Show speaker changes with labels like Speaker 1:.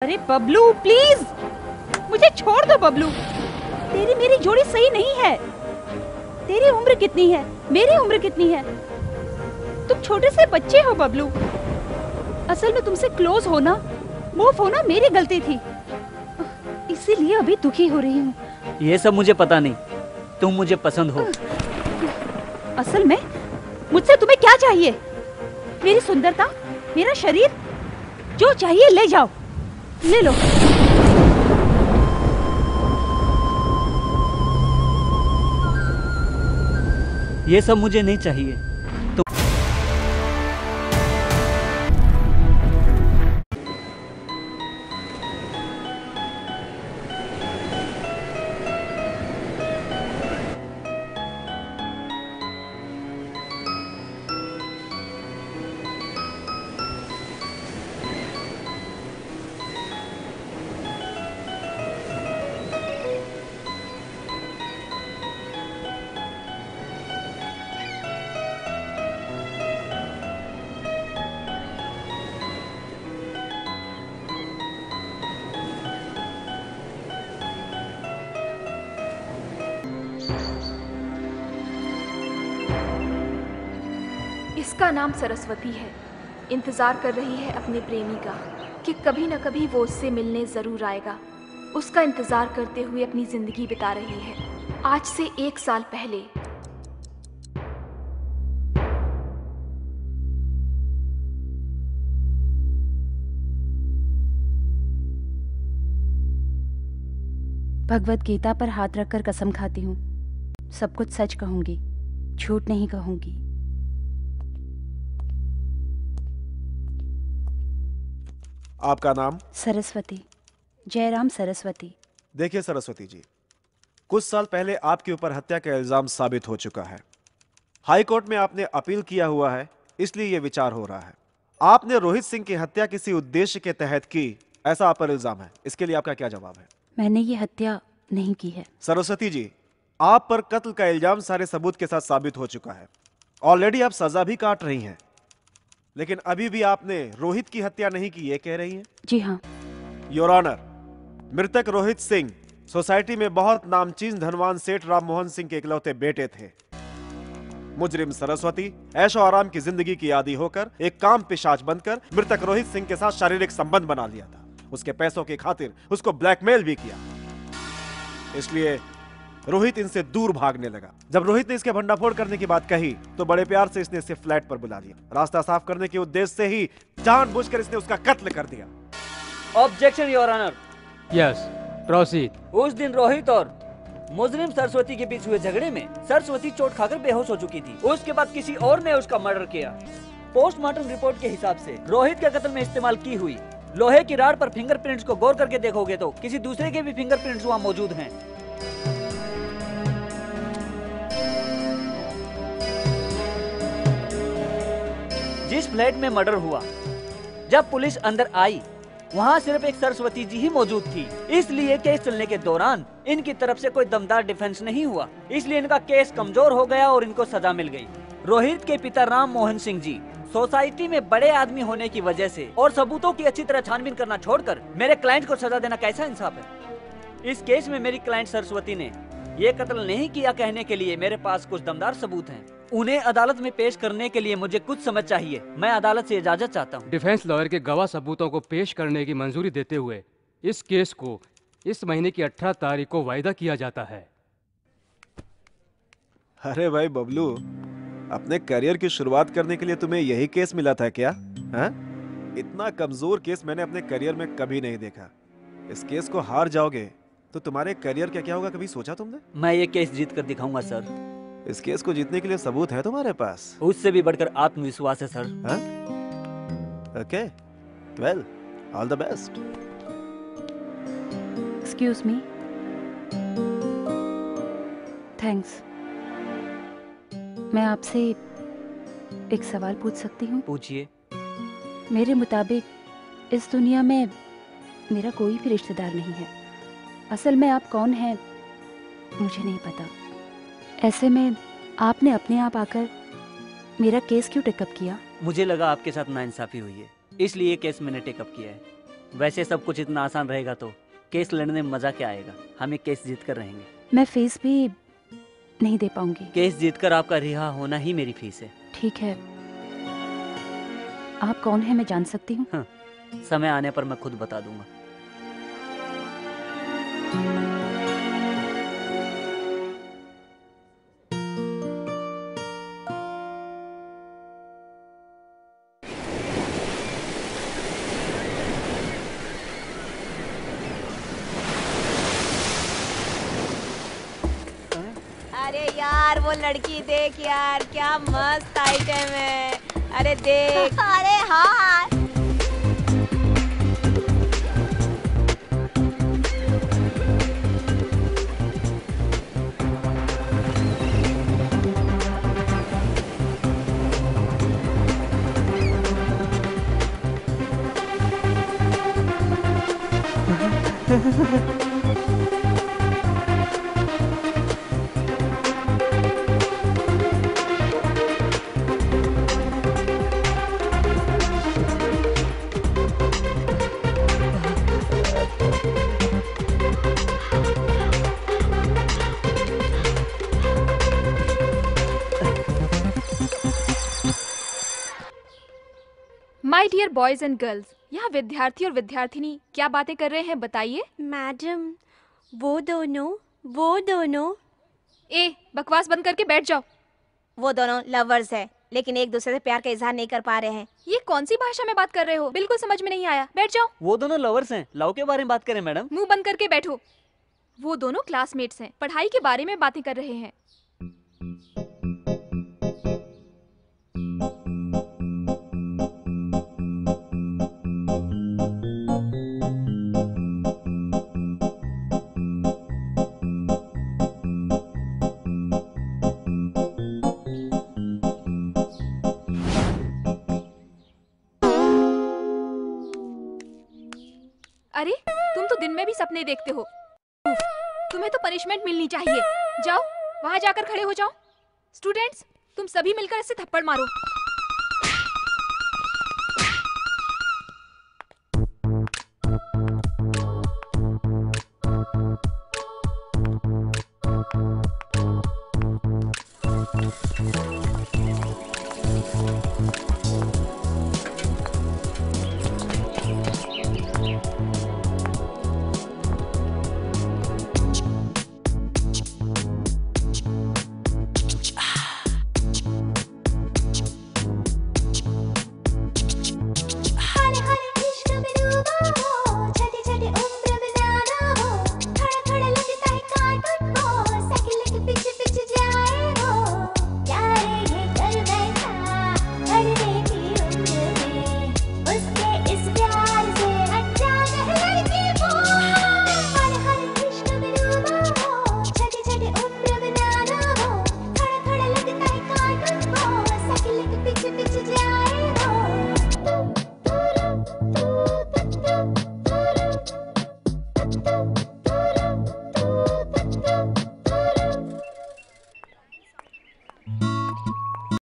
Speaker 1: अरे बबलू प्लीज, मुझे छोड़ दो बबलू। तेरी मेरी जोड़ी सही नहीं है। तेरी उम्र कितनी है, मेरी उम्र कितनी है? तुम छोटे से बच्चे हो बबलू। असल में तुमसे क्लोज होना, मूव होना मेरी गलती थी, इसीलिए अभी दुखी हो रही हूँ।
Speaker 2: ये सब मुझे पता नहीं, तुम मुझे पसंद हो।
Speaker 1: असल में मुझसे तुम्हें क्या चाहिए? मेरी सुंदरता, मेरा शरीर, जो चाहिए ले जाओ, ले लो।
Speaker 2: ये सब मुझे नहीं चाहिए।
Speaker 3: इसका नाम सरस्वती है। इंतजार कर रही है अपने प्रेमी का कि कभी न कभी वो उससे मिलने जरूर आएगा। उसका इंतजार करते हुए अपनी जिंदगी बिता रही है। आज से 1 साल पहले
Speaker 1: भगवत गीता पर हाथ रखकर कसम खाती हूँ, सब कुछ सच कहूंगी, झूठ नहीं कहूंगी।
Speaker 4: आपका नाम?
Speaker 1: सरस्वती, जयराम सरस्वती।
Speaker 4: देखिए सरस्वती जी, कुछ साल पहले आपके ऊपर हत्या का इल्जाम साबित हो चुका है। हाई कोर्ट में आपने अपील किया हुआ है, इसलिए यह विचार हो रहा है। आपने रोहित सिंह की हत्या किसी उद्देश्य के तहत की, ऐसा आप पर इल्जाम है। इसके लिए आपका क्या जवाब है?
Speaker 1: मैंने ये हत्या नहीं की है।
Speaker 4: सरस्वती जी, आप पर कत्ल का इल्जाम सारे सबूत के साथ साबित हो चुका है। ऑलरेडी आप सजा भी काट रही हैं, लेकिन अभी भी आपने रोहित की हत्या नहीं की, ये कह रही हैं?
Speaker 1: जी हाँ।
Speaker 4: योर ऑनर, मृतक रोहित सिंह सोसाइटी में बहुत नामचीन धनवान सेठ राम मोहन सिंह के इकलौते बेटे थे। मुजरिम सरस्वती ऐशो आराम की जिंदगी की आदी होकर एक काम पिशाच बनकर मृतक रोहित सिंह के साथ शारीरिक संबंध बना लिया था। उसके पैसों की खातिर उसको ब्लैकमेल भी किया। इसलिए रोहित इनसे दूर भागने लगा। जब रोहित ने इसके भंडाफोड़ करने की बात कही तो बड़े प्यार से इसने इसे फ्लैट पर बुला लिया। रास्ता साफ करने के उद्देश्य से ही जानबूझकर इसने उसका कत्ल कर दिया।
Speaker 2: Objection your honour.
Speaker 5: Yes, proceed.
Speaker 2: उस दिन रोहित और मुजरिम सरस्वती के बीच हुए झगड़े में सरस्वती चोट खाकर बेहोश हो चुकी थी। उसके बाद किसी और ने उसका मर्डर किया। पोस्टमार्टम रिपोर्ट के हिसाब से रोहित के कत्ल में इस्तेमाल की हुई लोहे की राड पर फिंगरप्रिंट्स को गौर करके देखोगे तो किसी दूसरे के भी फिंगरप्रिंट्स वहाँ मौजूद हैं। जिस फ्लैट में मर्डर हुआ, जब पुलिस अंदर आई वहाँ सिर्फ एक सरस्वती जी ही मौजूद थी। इसलिए केस चलने के दौरान इनकी तरफ से कोई दमदार डिफेंस नहीं हुआ, इसलिए इनका केस कमजोर हो गया और इनको सजा मिल गई। रोहित के पिता राम मोहन सिंह जी सोसाइटी में बड़े आदमी होने की वजह से और सबूतों की अच्छी तरह छानबीन करना छोड़कर मेरे क्लाइंट को सजा देना कैसा इंसाफ है? इस केस में मेरी क्लाइंट सरस्वती ने ये कत्ल नहीं किया कहने के लिए मेरे पास कुछ दमदार सबूत हैं। उन्हें अदालत में पेश करने के लिए मुझे कुछ समय चाहिए। मैं अदालत से इजाजत चाहता हूँ।
Speaker 5: डिफेंस लॉयर के गवाह सबूतों को पेश करने की मंजूरी देते हुए इस केस को इस महीने की 18 तारीख को वायदा किया जाता है।
Speaker 4: अरे भाई बबलू, अपने करियर की शुरुआत करने के लिए तुम्हें यही केस मिला था क्या? हाँ? इतना कमजोर केस मैंने अपने करियर में कभी नहीं देखा। इस केस को हार जाओगे तो तुम्हारे करियर का क्या होगा, कभी सोचा तुमने?
Speaker 2: मैं ये केस जीत कर दिखाऊंगा सर।
Speaker 4: इस केस को जीतने के लिए सबूत है तुम्हारे पास?
Speaker 2: उससे भी बढ़कर आत्मविश्वास है sir.
Speaker 4: Okay, well, all the best.
Speaker 1: Excuse me. Thanks. मैं आपसे एक सवाल पूछ सकती हूँ?
Speaker 2: पूछिए।
Speaker 1: मेरे मुताबिक इस दुनिया में मेरा कोई भी रिश्तेदार नहीं है। असल में आप कौन हैं मुझे नहीं पता। ऐसे में आपने अपने आप आकर मेरा केस क्यों टेकअप किया?
Speaker 2: मुझे लगा आपके साथ नाइंसाफी हुई है, इसलिए केस मैंने टेकअप किया है। वैसे सब कुछ इतना आसान रहेगा तो केस लड़ने में मजा क्या आएगा। हम एक केस जीत कर रहेंगे।
Speaker 1: मैं फीस भी नहीं दे पाऊंगी।
Speaker 2: केस जीतकर आपका रिहा होना ही मेरी फीस है।
Speaker 1: ठीक है, आप कौन है मैं जान सकती हूँ?
Speaker 2: हाँ, समय आने पर मैं खुद बता दूंगा।
Speaker 6: अरे यार वो लड़की देख यार, क्या मस्त आइटम है। अरे देख। अरे हाँ।
Speaker 3: My dear boys and girls, यहाँ विद्यार्थी और विद्यार्थिनी क्या बातें कर रहे हैं बताइए।
Speaker 6: मैडम वो दोनों
Speaker 3: ए, बकवास बंद करके बैठ जाओ।
Speaker 6: वो दोनों लवर्स है, लेकिन एक दूसरे से प्यार का इजहार नहीं कर पा रहे हैं।
Speaker 3: ये कौन सी भाषा में बात कर रहे हो? बिल्कुल समझ में नहीं आया। बैठ जाओ।
Speaker 2: वो दोनों लवर्स हैं। लव के बारे में बात करें मैडम।
Speaker 3: मुंह बंद करके बैठो। वो दोनों क्लासमेट्स हैं, पढ़ाई के बारे में बातें कर रहे हैं। अरे तुम तो दिन में भी सपने देखते हो। उफ, तुम्हें तो पनिशमेंट मिलनी चाहिए। जाओ वहां जाकर खड़े हो जाओ। स्टूडेंट्स, तुम सभी मिलकर इसे थप्पड़ मारो।